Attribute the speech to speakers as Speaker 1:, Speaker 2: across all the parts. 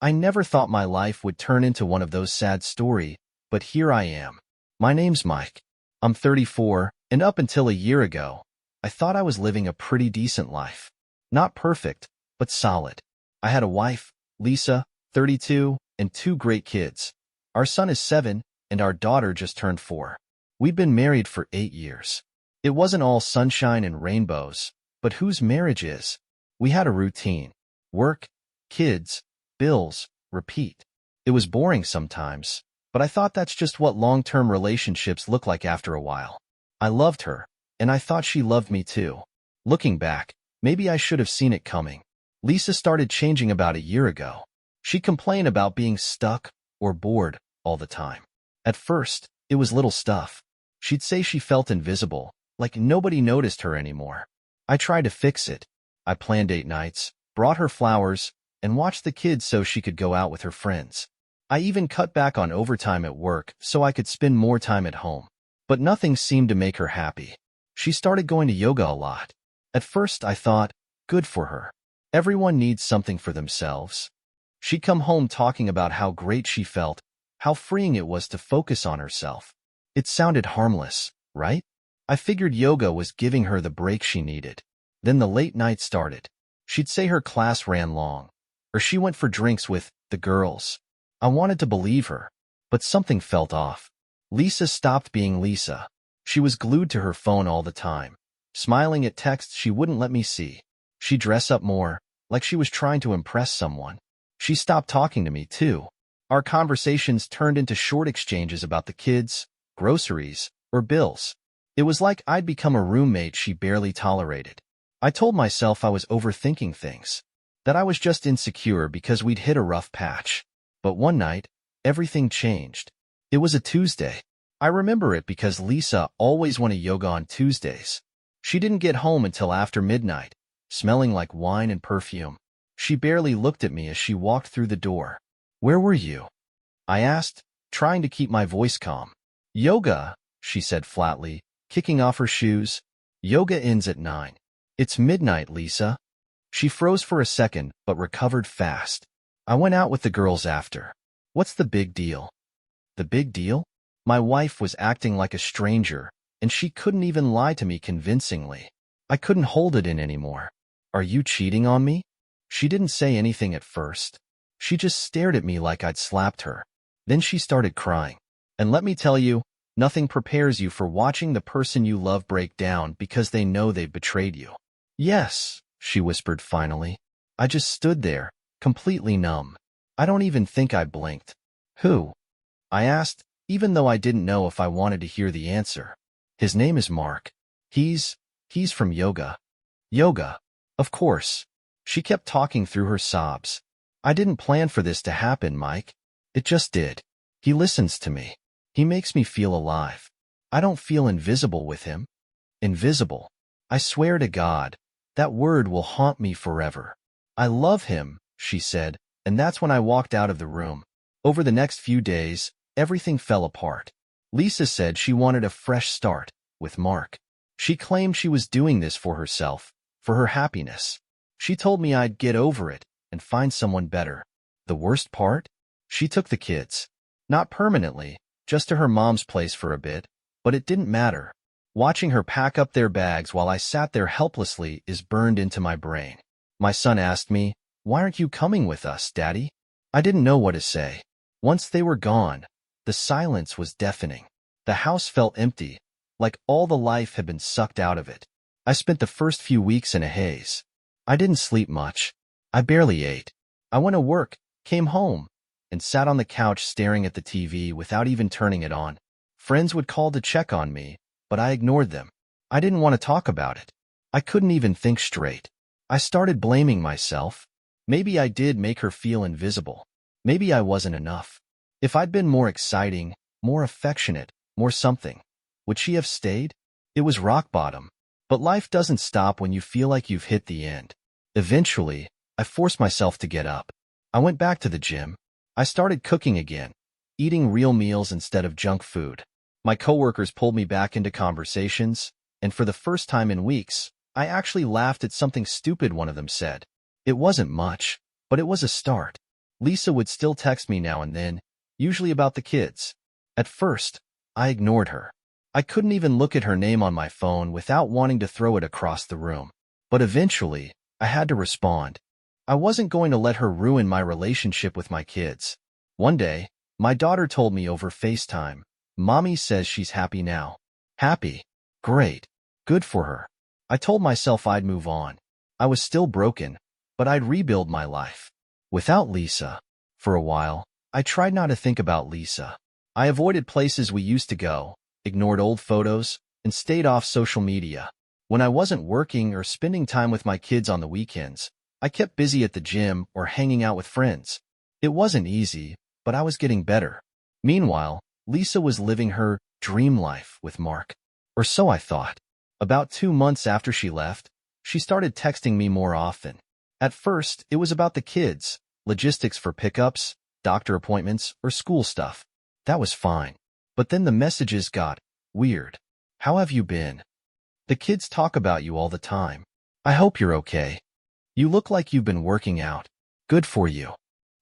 Speaker 1: I never thought my life would turn into one of those sad stories, but here I am. My name's Mike. I'm 34, and up until a year ago, I thought I was living a pretty decent life. Not perfect, but solid. I had a wife, Lisa, 32, and two great kids. Our son is 7, and our daughter just turned 4. We'd been married for 8 years. It wasn't all sunshine and rainbows, but whose marriage is? We had a routine. Work, kids, bills, repeat. It was boring sometimes, but I thought that's just what long-term relationships look like after a while. I loved her, and I thought she loved me too. Looking back, maybe I should have seen it coming. Lisa started changing about a year ago. She complained about being stuck or bored all the time. At first, it was little stuff. She'd say she felt invisible, like nobody noticed her anymore. I tried to fix it. I planned date nights, brought her flowers, and watched the kids so she could go out with her friends. I even cut back on overtime at work so I could spend more time at home. But nothing seemed to make her happy. She started going to yoga a lot. At first I thought, good for her. Everyone needs something for themselves. She'd come home talking about how great she felt, how freeing it was to focus on herself. It sounded harmless, right? I figured yoga was giving her the break she needed. Then the late night started. She'd say her class ran long, or she went for drinks with the girls. I wanted to believe her, but something felt off. Lisa stopped being Lisa. She was glued to her phone all the time, smiling at texts she wouldn't let me see. She'd dress up more, like she was trying to impress someone. She stopped talking to me, too. Our conversations turned into short exchanges about the kids, groceries, or bills. It was like I'd become a roommate she barely tolerated. I told myself I was overthinking things, that I was just insecure because we'd hit a rough patch. But one night, everything changed. It was a Tuesday. I remember it because Lisa always went to yoga on Tuesdays. She didn't get home until after midnight, smelling like wine and perfume. She barely looked at me as she walked through the door. "Where were you?" I asked, trying to keep my voice calm. "Yoga," she said flatly, kicking off her shoes. "Yoga ends at 9. It's midnight, Lisa." She froze for a second, but recovered fast. "I went out with the girls after." "What's the big deal?" The big deal? My wife was acting like a stranger, and she couldn't even lie to me convincingly. I couldn't hold it in anymore. "Are you cheating on me?" She didn't say anything at first. She just stared at me like I'd slapped her. Then she started crying. And let me tell you, nothing prepares you for watching the person you love break down because they know they've betrayed you. "Yes," she whispered finally. I just stood there, completely numb. I don't even think I blinked. "Who?" I asked, even though I didn't know if I wanted to hear the answer. "His name is Mark. He's from yoga." "Yoga? Of course." She kept talking through her sobs. "I didn't plan for this to happen, Mike. It just did. He listens to me. He makes me feel alive. I don't feel invisible with him." Invisible. I swear to God, that word will haunt me forever. "I love him," she said, and that's when I walked out of the room. Over the next few days, everything fell apart. Lisa said she wanted a fresh start with Mark. She claimed she was doing this for herself, for her happiness. She told me I'd get over it and find someone better. The worst part? She took the kids. Not permanently, just to her mom's place for a bit, but it didn't matter. Watching her pack up their bags while I sat there helplessly is burned into my brain. My son asked me, "Why aren't you coming with us, Daddy?" I didn't know what to say. Once they were gone, the silence was deafening. The house felt empty, like all the life had been sucked out of it. I spent the first few weeks in a haze. I didn't sleep much. I barely ate. I went to work, came home, and sat on the couch staring at the TV without even turning it on. Friends would call to check on me, but I ignored them. I didn't want to talk about it. I couldn't even think straight. I started blaming myself. Maybe I did make her feel invisible. Maybe I wasn't enough. If I'd been more exciting, more affectionate, more something, would she have stayed? It was rock bottom. But life doesn't stop when you feel like you've hit the end. Eventually, I forced myself to get up. I went back to the gym. I started cooking again, eating real meals instead of junk food. My coworkers pulled me back into conversations, and for the first time in weeks, I actually laughed at something stupid one of them said. It wasn't much, but it was a start. Lisa would still text me now and then, usually about the kids. At first, I ignored her. I couldn't even look at her name on my phone without wanting to throw it across the room. But eventually, I had to respond. I wasn't going to let her ruin my relationship with my kids. One day, my daughter told me over FaceTime, "Mommy says she's happy now." Happy? Great. Good for her. I told myself I'd move on. I was still broken, but I'd rebuild my life. Without Lisa. For a while, I tried not to think about Lisa. I avoided places we used to go, ignored old photos, and stayed off social media. When I wasn't working or spending time with my kids on the weekends, I kept busy at the gym or hanging out with friends. It wasn't easy, but I was getting better. Meanwhile, Lisa was living her dream life with Mark. Or so I thought. About 2 months after she left, she started texting me more often. At first, it was about the kids, logistics for pickups, doctor appointments, or school stuff. That was fine. But then the messages got weird. "How have you been? The kids talk about you all the time. I hope you're okay. You look like you've been working out. Good for you."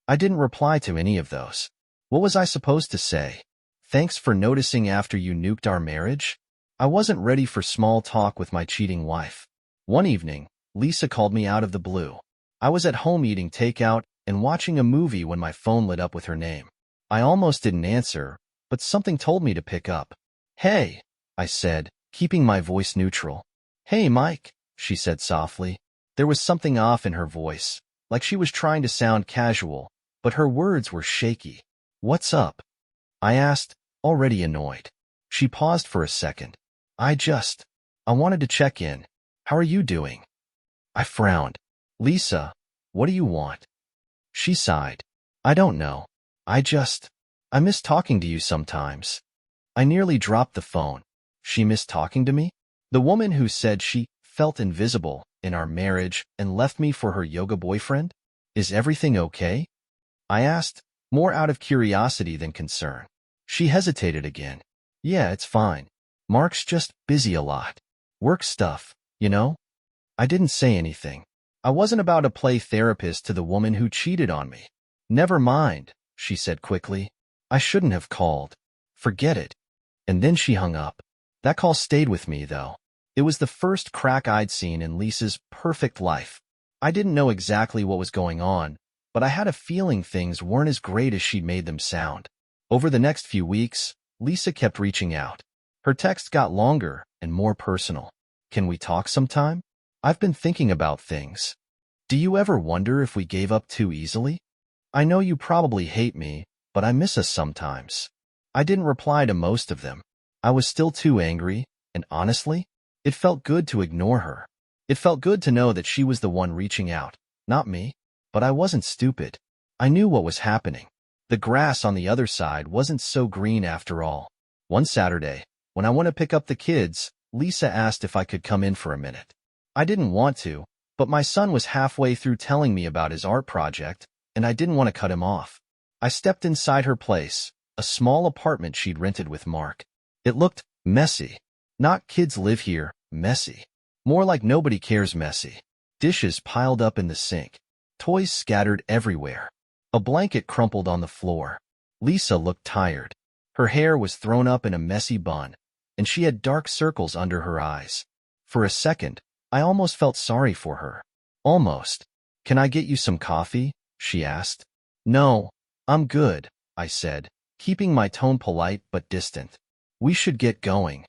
Speaker 1: I didn't reply to any of those. What was I supposed to say? "Thanks for noticing after you nuked our marriage?" I wasn't ready for small talk with my cheating wife. One evening, Lisa called me out of the blue. I was at home eating takeout and watching a movie when my phone lit up with her name. I almost didn't answer, but something told me to pick up. "Hey," I said, keeping my voice neutral. "Hey, Mike," she said softly. There was something off in her voice, like she was trying to sound casual, but her words were shaky. "What's up?" I asked, already annoyed. She paused for a second. I wanted to check in. How are you doing?" I frowned. "Lisa, what do you want?" She sighed. "I don't know. I miss talking to you sometimes." I nearly dropped the phone. She missed talking to me? The woman who said she felt invisible in our marriage and left me for her yoga boyfriend? Is everything okay? I asked, more out of curiosity than concern. She hesitated again. "Yeah, it's fine. Mark's just busy a lot. Work stuff, you know?" I didn't say anything. I wasn't about to play therapist to the woman who cheated on me. "Never mind," she said quickly. "I shouldn't have called. Forget it." And then she hung up. That call stayed with me, though. It was the first crack I'd seen in Lisa's perfect life. I didn't know exactly what was going on, but I had a feeling things weren't as great as she'd made them sound. Over the next few weeks, Lisa kept reaching out. Her texts got longer and more personal. "Can we talk sometime? I've been thinking about things. Do you ever wonder if we gave up too easily? I know you probably hate me, but I miss us sometimes." I didn't reply to most of them. I was still too angry, and honestly, it felt good to ignore her. It felt good to know that she was the one reaching out, not me. But I wasn't stupid. I knew what was happening. The grass on the other side wasn't so green after all. One Saturday, when I went to pick up the kids, Lisa asked if I could come in for a minute. I didn't want to, but my son was halfway through telling me about his art project, and I didn't want to cut him off. I stepped inside her place, a small apartment she'd rented with Mark. It looked messy. Not "kids live here" messy. More like nobody cares messy. Dishes piled up in the sink. Toys scattered everywhere. A blanket crumpled on the floor. Lisa looked tired. Her hair was thrown up in a messy bun, and she had dark circles under her eyes. For a second, I almost felt sorry for her. Almost. "Can I get you some coffee?" she asked. "No, I'm good," I said, keeping my tone polite but distant. "We should get going."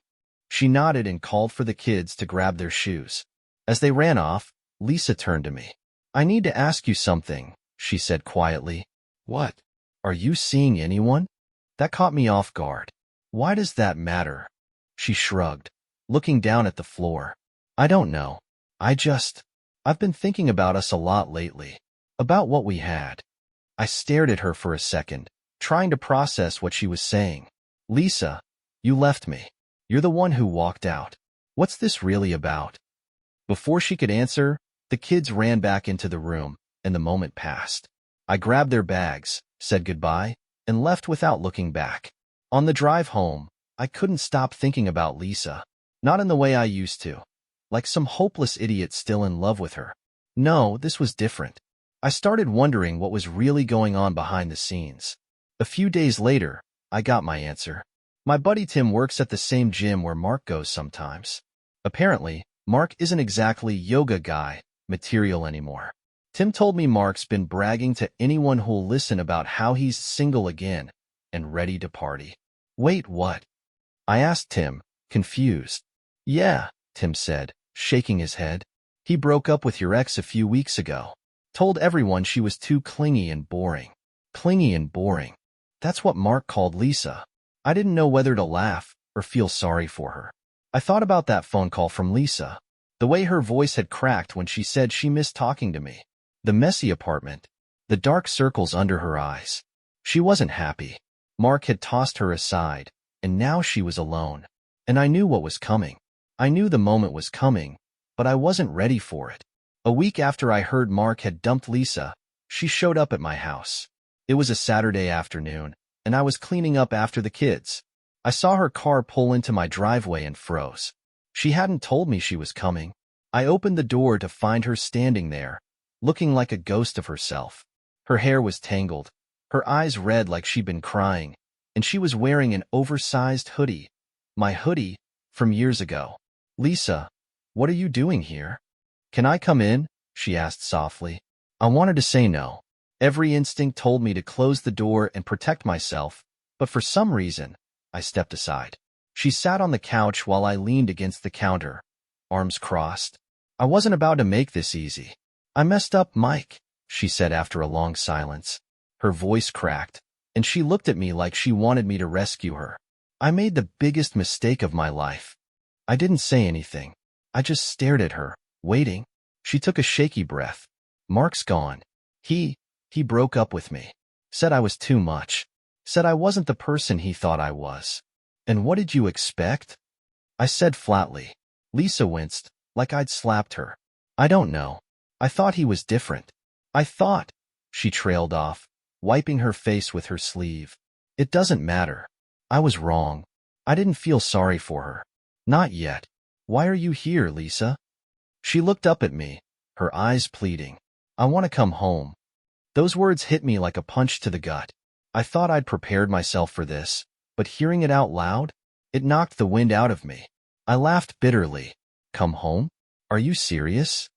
Speaker 1: She nodded and called for the kids to grab their shoes. As they ran off, Lisa turned to me. "I need to ask you something," she said quietly. "What? Are you seeing anyone?" That caught me off guard. "Why does that matter?" She shrugged, looking down at the floor. "I don't know. I've been thinking about us a lot lately. About what we had." I stared at her for a second, trying to process what she was saying. "Lisa, you left me. You're the one who walked out. What's this really about?" Before she could answer, the kids ran back into the room, and the moment passed. I grabbed their bags, said goodbye, and left without looking back. On the drive home, I couldn't stop thinking about Lisa. Not in the way I used to, like some hopeless idiot still in love with her. No, this was different. I started wondering what was really going on behind the scenes. A few days later, I got my answer. My buddy Tim works at the same gym where Mark goes sometimes. Apparently, Mark isn't exactly yoga guy material anymore. Tim told me Mark's been bragging to anyone who'll listen about how he's single again and ready to party. Wait, what? I asked Tim, confused. Yeah, Tim said, shaking his head. He broke up with your ex a few weeks ago. Told everyone she was too clingy and boring. Clingy and boring. That's what Mark called Lisa. I didn't know whether to laugh or feel sorry for her. I thought about that phone call from Lisa. The way her voice had cracked when she said she missed talking to me. The messy apartment. The dark circles under her eyes. She wasn't happy. Mark had tossed her aside, and now she was alone. And I knew what was coming. I knew the moment was coming, but I wasn't ready for it. A week after I heard Mark had dumped Lisa, she showed up at my house. It was a Saturday afternoon, and I was cleaning up after the kids. I saw her car pull into my driveway and froze. She hadn't told me she was coming. I opened the door to find her standing there, looking like a ghost of herself. Her hair was tangled, her eyes red like she'd been crying, and she was wearing an oversized hoodie. My hoodie from years ago. Lisa, what are you doing here? Can I come in? She asked softly. I wanted to say no. Every instinct told me to close the door and protect myself, but for some reason, I stepped aside. She sat on the couch while I leaned against the counter, arms crossed. I wasn't about to make this easy. I messed up, Mike, she said after a long silence. Her voice cracked, and she looked at me like she wanted me to rescue her. I made the biggest mistake of my life. I didn't say anything. I just stared at her, waiting. She took a shaky breath. Mark's gone. He broke up with me. Said I was too much. Said I wasn't the person he thought I was. And what did you expect? I said flatly. Lisa winced, like I'd slapped her. I don't know. I thought he was different. I thought, she trailed off, wiping her face with her sleeve. It doesn't matter. I was wrong. I didn't feel sorry for her. Not yet. Why are you here, Lisa? She looked up at me, her eyes pleading. I want to come home. Those words hit me like a punch to the gut. I thought I'd prepared myself for this, but hearing it out loud, it knocked the wind out of me. I laughed bitterly. Come home? Are you serious?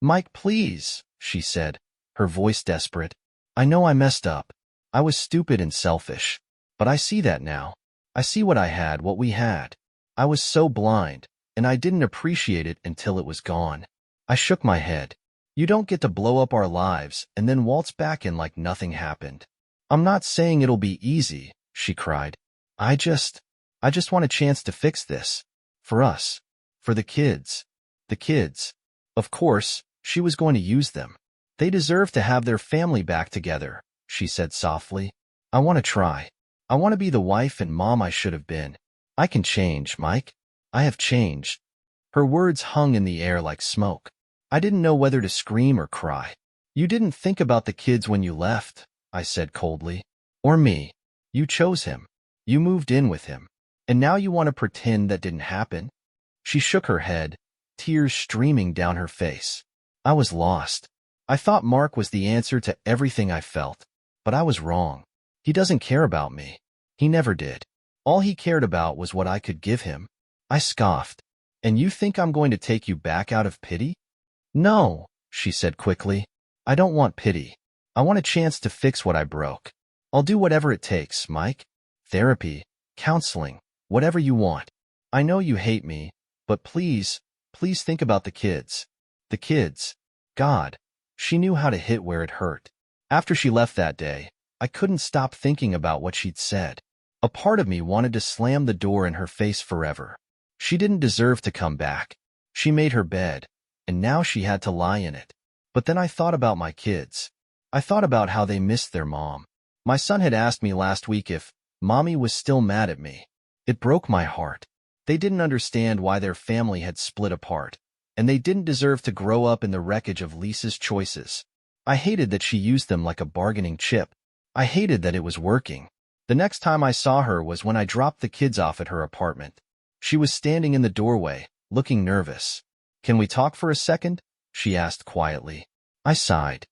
Speaker 1: Mike, please, she said, her voice desperate. I know I messed up. I was stupid and selfish. But I see that now. I see what I had, what we had. I was so blind, and I didn't appreciate it until it was gone. I shook my head. You don't get to blow up our lives and then waltz back in like nothing happened. I'm not saying it'll be easy, she cried. I just want a chance to fix this. For us. For the kids. The kids. Of course, she was going to use them. They deserve to have their family back together, she said softly. I want to try. I want to be the wife and mom I should have been. I can change, Mike. I have changed. Her words hung in the air like smoke. I didn't know whether to scream or cry. You didn't think about the kids when you left, I said coldly. Or me. You chose him. You moved in with him. And now you want to pretend that didn't happen? She shook her head, tears streaming down her face. I was lost. I thought Mark was the answer to everything I felt. But I was wrong. He doesn't care about me. He never did. All he cared about was what I could give him. I scoffed. And you think I'm going to take you back out of pity? No, she said quickly. I don't want pity. I want a chance to fix what I broke. I'll do whatever it takes, Mike. Therapy, counseling, whatever you want. I know you hate me, but please think about the kids. The kids. God. She knew how to hit where it hurt. After she left that day, I couldn't stop thinking about what she'd said. A part of me wanted to slam the door in her face forever. She didn't deserve to come back. She made her bed, and now she had to lie in it. But then I thought about my kids. I thought about how they missed their mom. My son had asked me last week if Mommy was still mad at me. It broke my heart. They didn't understand why their family had split apart, and they didn't deserve to grow up in the wreckage of Lisa's choices. I hated that she used them like a bargaining chip. I hated that it was working. The next time I saw her was when I dropped the kids off at her apartment. She was standing in the doorway, looking nervous. Can we talk for a second? She asked quietly. I sighed.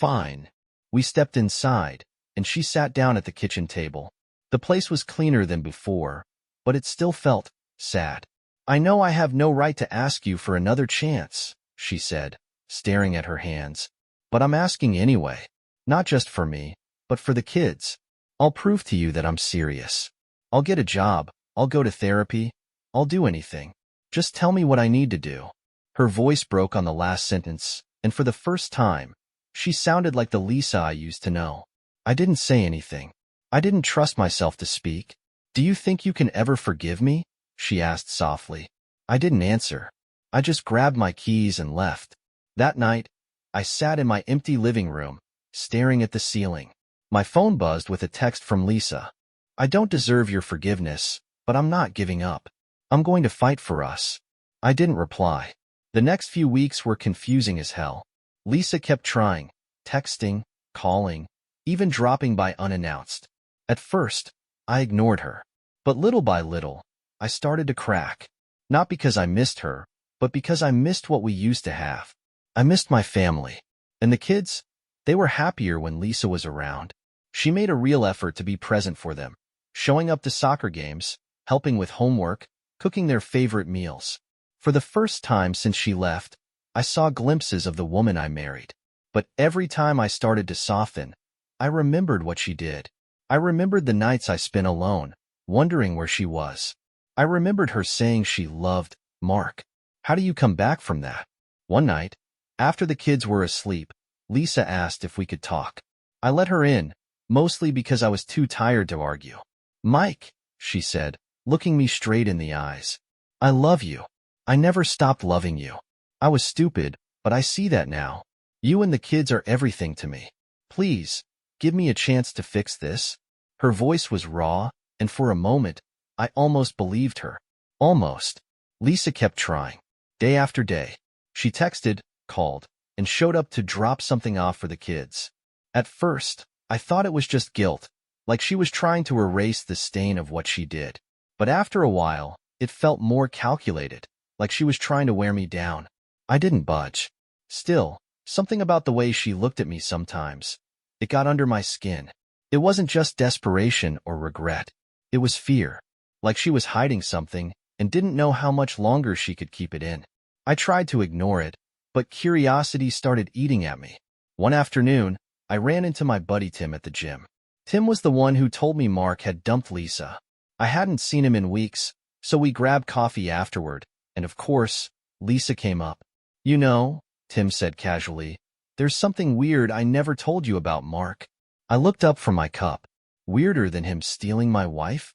Speaker 1: Fine. We stepped inside, and she sat down at the kitchen table. The place was cleaner than before, but it still felt sad. I know I have no right to ask you for another chance, she said, staring at her hands. But I'm asking anyway. Not just for me, but for the kids. I'll prove to you that I'm serious. I'll get a job. I'll go to therapy. I'll do anything. Just tell me what I need to do. Her voice broke on the last sentence, and for the first time, she sounded like the Lisa I used to know. I didn't say anything. I didn't trust myself to speak. Do you think you can ever forgive me? She asked softly. I didn't answer. I just grabbed my keys and left. That night, I sat in my empty living room, staring at the ceiling. My phone buzzed with a text from Lisa. I don't deserve your forgiveness, but I'm not giving up. I'm going to fight for us. I didn't reply. The next few weeks were confusing as hell. Lisa kept trying, texting, calling, even dropping by unannounced. At first, I ignored her. But little by little, I started to crack. Not because I missed her, but because I missed what we used to have. I missed my family. And the kids, they were happier when Lisa was around. She made a real effort to be present for them, showing up to soccer games, helping with homework, cooking their favorite meals. For the first time since she left, I saw glimpses of the woman I married. But every time I started to soften, I remembered what she did. I remembered the nights I spent alone, wondering where she was. I remembered her saying she loved Mark. How do you come back from that? One night, after the kids were asleep, Lisa asked if we could talk. I let her in, mostly because I was too tired to argue. Mike, she said, looking me straight in the eyes. I love you. I never stopped loving you. I was stupid, but I see that now. You and the kids are everything to me. Please, give me a chance to fix this. Her voice was raw, and for a moment, I almost believed her. Almost. Lisa kept trying. Day after day. She texted, called, and showed up to drop something off for the kids. At first, I thought it was just guilt, like she was trying to erase the stain of what she did. But after a while, it felt more calculated, like she was trying to wear me down. I didn't budge. Still, something about the way she looked at me sometimes, it got under my skin. It wasn't just desperation or regret. It was fear, like she was hiding something and didn't know how much longer she could keep it in. I tried to ignore it, but curiosity started eating at me. One afternoon, I ran into my buddy Tim at the gym. Tim was the one who told me Mark had dumped Lisa. I hadn't seen him in weeks, so we grabbed coffee afterward, and of course, Lisa came up. You know, Tim said casually, there's something weird I never told you about Mark. I looked up from my cup. Weirder than him stealing my wife?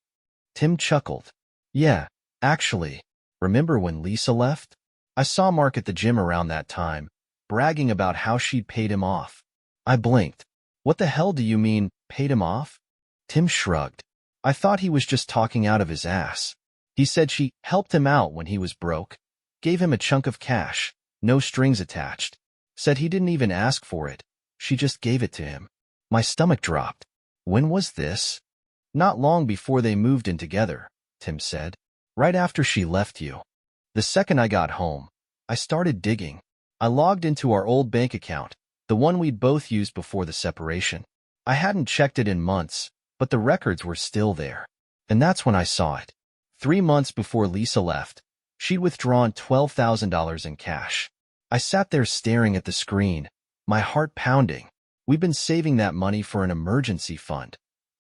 Speaker 1: Tim chuckled. Yeah, actually, remember when Lisa left? I saw Mark at the gym around that time, bragging about how she'd paid him off. I blinked. What the hell do you mean, paid him off? Tim shrugged. I thought he was just talking out of his ass. He said she helped him out when he was broke, gave him a chunk of cash, no strings attached. Said he didn't even ask for it. She just gave it to him. My stomach dropped. When was this? Not long before they moved in together, Tim said. Right after she left you. The second I got home, I started digging. I logged into our old bank account, the one we'd both used before the separation. I hadn't checked it in months, but the records were still there. And that's when I saw it. 3 months before Lisa left, she'd withdrawn $12,000 in cash. I sat there staring at the screen, my heart pounding. We'd been saving that money for an emergency fund.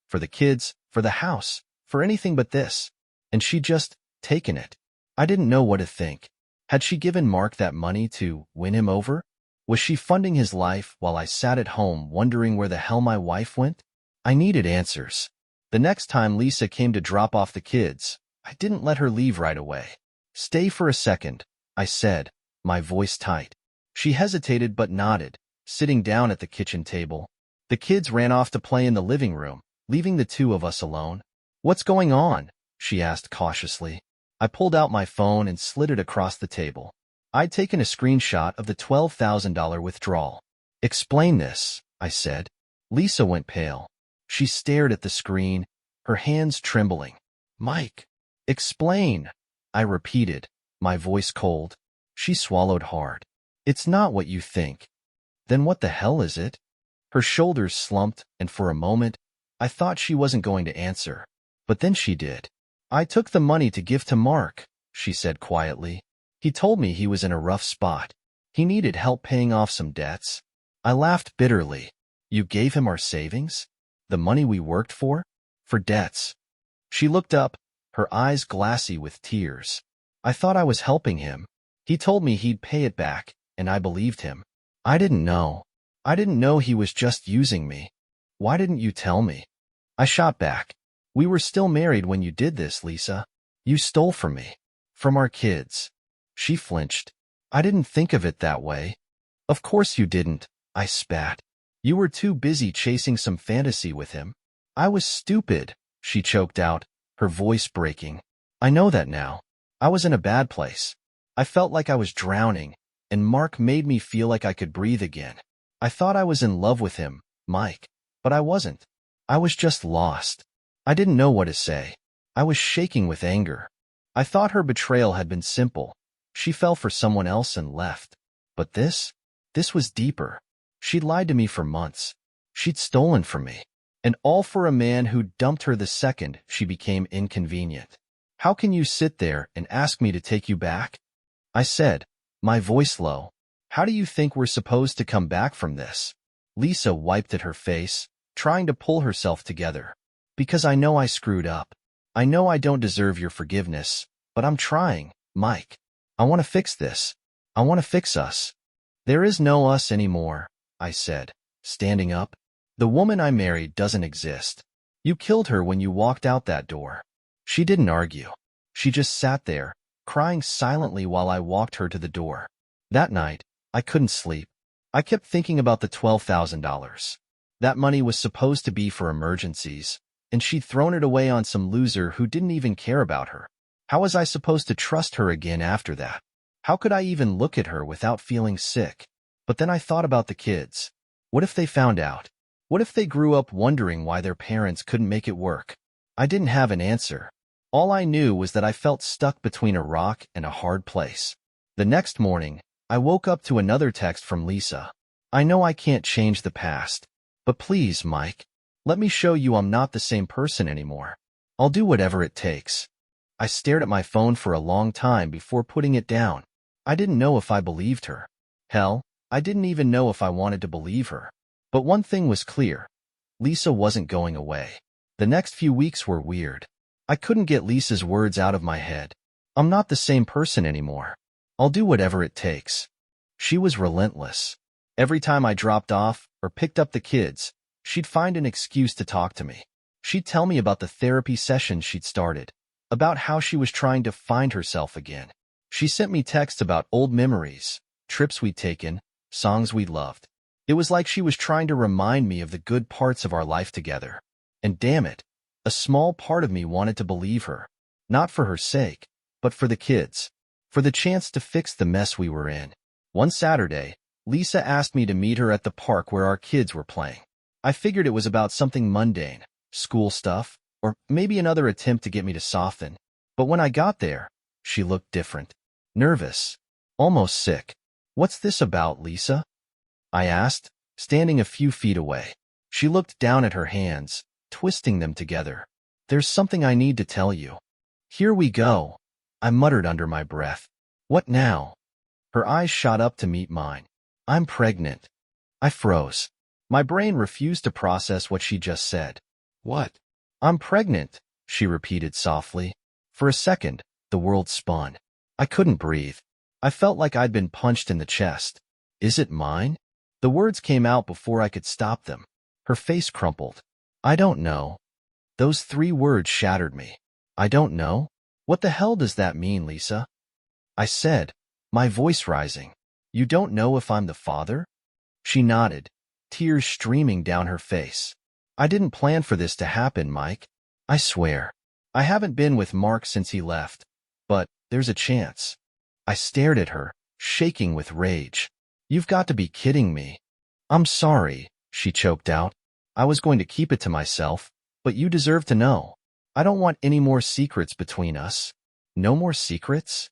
Speaker 1: For the kids, for the house, for anything but this. And she'd just taken it. I didn't know what to think. Had she given Mark that money to win him over? Was she funding his life while I sat at home wondering where the hell my wife went? I needed answers. The next time Lisa came to drop off the kids, I didn't let her leave right away. Stay for a second, I said, my voice tight. She hesitated but nodded, sitting down at the kitchen table. The kids ran off to play in the living room, leaving the two of us alone. What's going on? She asked cautiously. I pulled out my phone and slid it across the table. I'd taken a screenshot of the $12,000 withdrawal. Explain this, I said. Lisa went pale. She stared at the screen, her hands trembling. Mike, explain, I repeated, my voice cold. She swallowed hard. It's not what you think. Then what the hell is it? Her shoulders slumped, and for a moment, I thought she wasn't going to answer. But then she did. "I took the money to give to Mark," she said quietly. "He told me he was in a rough spot. He needed help paying off some debts." I laughed bitterly. "You gave him our savings? The money we worked for? For debts?" She looked up, her eyes glassy with tears. "I thought I was helping him. He told me he'd pay it back, and I believed him. I didn't know. I didn't know he was just using me. Why didn't you tell me?" I shot back. "We were still married when you did this, Lisa. You stole from me. From our kids." She flinched. "I didn't think of it that way." "Of course you didn't," I spat. "You were too busy chasing some fantasy with him." "I was stupid," she choked out, her voice breaking. "I know that now. I was in a bad place. I felt like I was drowning, and Mark made me feel like I could breathe again. I thought I was in love with him, Mike, but I wasn't. I was just lost. I didn't know what to say. I was shaking with anger. I thought her betrayal had been simple. She fell for someone else and left. But this was deeper. She'd lied to me for months. She'd stolen from me. And all for a man who dumped her the second she became inconvenient. "How can you sit there and ask me to take you back?" I said, my voice low. "How do you think we're supposed to come back from this?" Lisa wiped at her face, trying to pull herself together. "Because I know I screwed up. I know I don't deserve your forgiveness, but I'm trying, Mike. I want to fix this. I want to fix us." "There is no us anymore," I said, standing up. "The woman I married doesn't exist. You killed her when you walked out that door." She didn't argue. She just sat there, crying silently while I walked her to the door. That night, I couldn't sleep. I kept thinking about the $12,000. That money was supposed to be for emergencies, and she'd thrown it away on some loser who didn't even care about her. How was I supposed to trust her again after that? How could I even look at her without feeling sick? But then I thought about the kids. What if they found out? What if they grew up wondering why their parents couldn't make it work? I didn't have an answer. All I knew was that I felt stuck between a rock and a hard place. The next morning, I woke up to another text from Lisa. "I know I can't change the past, but please, Mike, let me show you I'm not the same person anymore. I'll do whatever it takes." I stared at my phone for a long time before putting it down. I didn't know if I believed her. Hell, I didn't even know if I wanted to believe her. But one thing was clear. Lisa wasn't going away. The next few weeks were weird. I couldn't get Lisa's words out of my head. "I'm not the same person anymore. I'll do whatever it takes." She was relentless. Every time I dropped off or picked up the kids, she'd find an excuse to talk to me. She'd tell me about the therapy sessions she'd started, about how she was trying to find herself again. She sent me texts about old memories, trips we'd taken, songs we'd loved. It was like she was trying to remind me of the good parts of our life together. And damn it, a small part of me wanted to believe her. Not for her sake, but for the kids. For the chance to fix the mess we were in. One Saturday, Lisa asked me to meet her at the park where our kids were playing. I figured it was about something mundane, school stuff, or maybe another attempt to get me to soften. But when I got there, she looked different. Nervous. Almost sick. "What's this about, Lisa?" I asked, standing a few feet away. She looked down at her hands, twisting them together. "There's something I need to tell you." "Here we go," I muttered under my breath. "What now?" Her eyes shot up to meet mine. "I'm pregnant." I froze. My brain refused to process what she just said. "What?" "I'm pregnant," she repeated softly. For a second, the world spun. I couldn't breathe. I felt like I'd been punched in the chest. "Is it mine?" The words came out before I could stop them. Her face crumpled. "I don't know." Those 3 words shattered me. "I don't know? What the hell does that mean, Lisa?" I said, my voice rising. "You don't know if I'm the father?" She nodded, tears streaming down her face. "I didn't plan for this to happen, Mike. I swear. I haven't been with Mark since he left, but there's a chance." I stared at her, shaking with rage. "You've got to be kidding me." "I'm sorry," she choked out. "I was going to keep it to myself, but you deserve to know. I don't want any more secrets between us." "No more secrets?"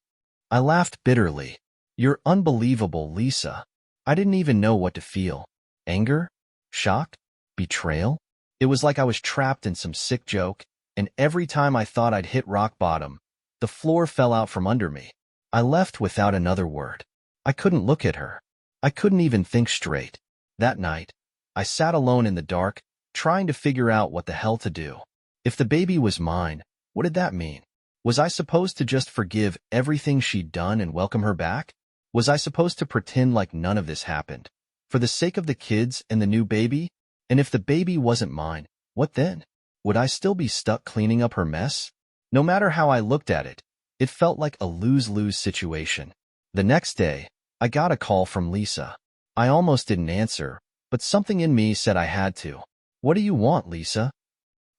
Speaker 1: I laughed bitterly. "You're unbelievable, Lisa." I didn't even know what to feel. Anger? Shock? Betrayal? It was like I was trapped in some sick joke, and every time I thought I'd hit rock bottom, the floor fell out from under me. I left without another word. I couldn't look at her. I couldn't even think straight. That night, I sat alone in the dark, trying to figure out what the hell to do. If the baby was mine, what did that mean? Was I supposed to just forgive everything she'd done and welcome her back? Was I supposed to pretend like none of this happened? For the sake of the kids and the new baby? And if the baby wasn't mine, what then? Would I still be stuck cleaning up her mess? No matter how I looked at it, it felt like a lose-lose situation. The next day, I got a call from Lisa. I almost didn't answer, but something in me said I had to. "What do you want, Lisa?"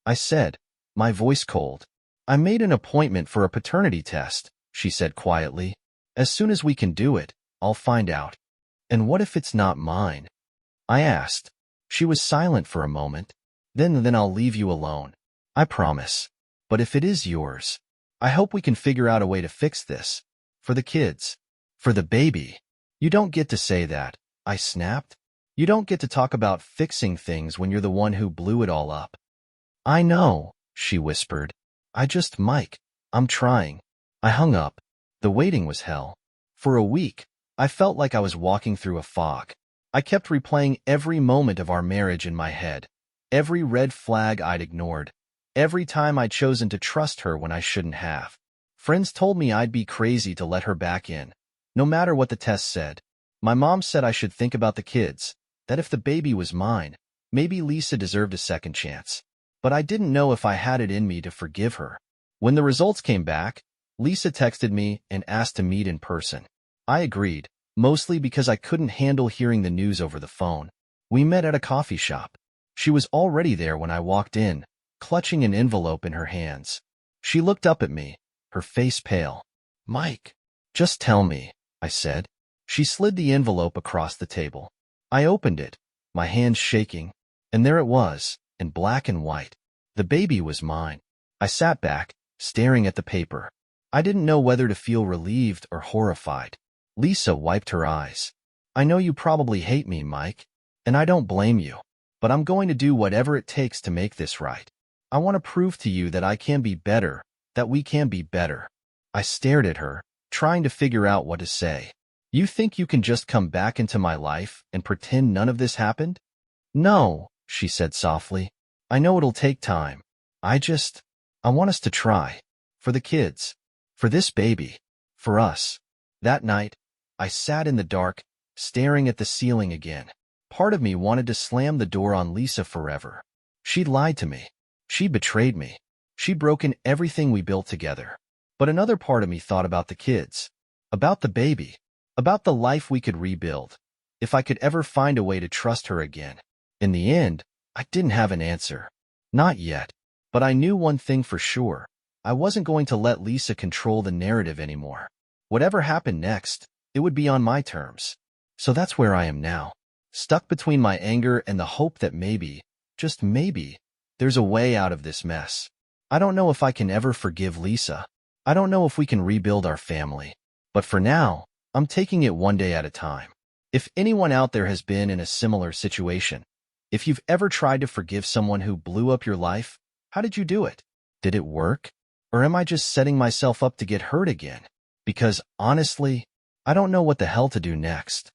Speaker 1: I said, my voice cold. "I made an appointment for a paternity test," she said quietly. "As soon as we can do it, I'll find out." "And what if it's not mine?" I asked. She was silent for a moment. Then I'll leave you alone. I promise. But if it is yours, I hope we can figure out a way to fix this. For the kids. For the baby." "You don't get to say that," I snapped. "You don't get to talk about fixing things when you're the one who blew it all up." "I know," she whispered. Mike, I'm trying." I hung up. The waiting was hell. For a week, I felt like I was walking through a fog. I kept replaying every moment of our marriage in my head, every red flag I'd ignored, every time I'd chosen to trust her when I shouldn't have. Friends told me I'd be crazy to let her back in, no matter what the test said. My mom said I should think about the kids, that if the baby was mine, maybe Lisa deserved a second chance. But I didn't know if I had it in me to forgive her. When the results came back, Lisa texted me and asked to meet in person. I agreed, mostly because I couldn't handle hearing the news over the phone. We met at a coffee shop. She was already there when I walked in, clutching an envelope in her hands. She looked up at me, her face pale. "Mike, just tell me," I said. She slid the envelope across the table. I opened it, my hands shaking, and there it was, in black and white. The baby was mine. I sat back, staring at the paper. I didn't know whether to feel relieved or horrified. Lisa wiped her eyes. "I know you probably hate me, Mike, and I don't blame you, but I'm going to do whatever it takes to make this right. I want to prove to you that I can be better, that we can be better." I stared at her, trying to figure out what to say. "You think you can just come back into my life and pretend none of this happened?" "No," she said softly. "I know it'll take time. I want us to try. For the kids. For this baby. For us." That night, I sat in the dark, staring at the ceiling again. Part of me wanted to slam the door on Lisa forever. She'd lied to me. She'd betrayed me. She'd broken everything we built together. But another part of me thought about the kids. About the baby. About the life we could rebuild. If I could ever find a way to trust her again. In the end, I didn't have an answer. Not yet. But I knew one thing for sure. I wasn't going to let Lisa control the narrative anymore. Whatever happened next, it would be on my terms. So that's where I am now. Stuck between my anger and the hope that maybe, just maybe, there's a way out of this mess. I don't know if I can ever forgive Lisa. I don't know if we can rebuild our family. But for now, I'm taking it one day at a time. If anyone out there has been in a similar situation, if you've ever tried to forgive someone who blew up your life, how did you do it? Did it work? Or am I just setting myself up to get hurt again? Because, honestly, I don't know what the hell to do next.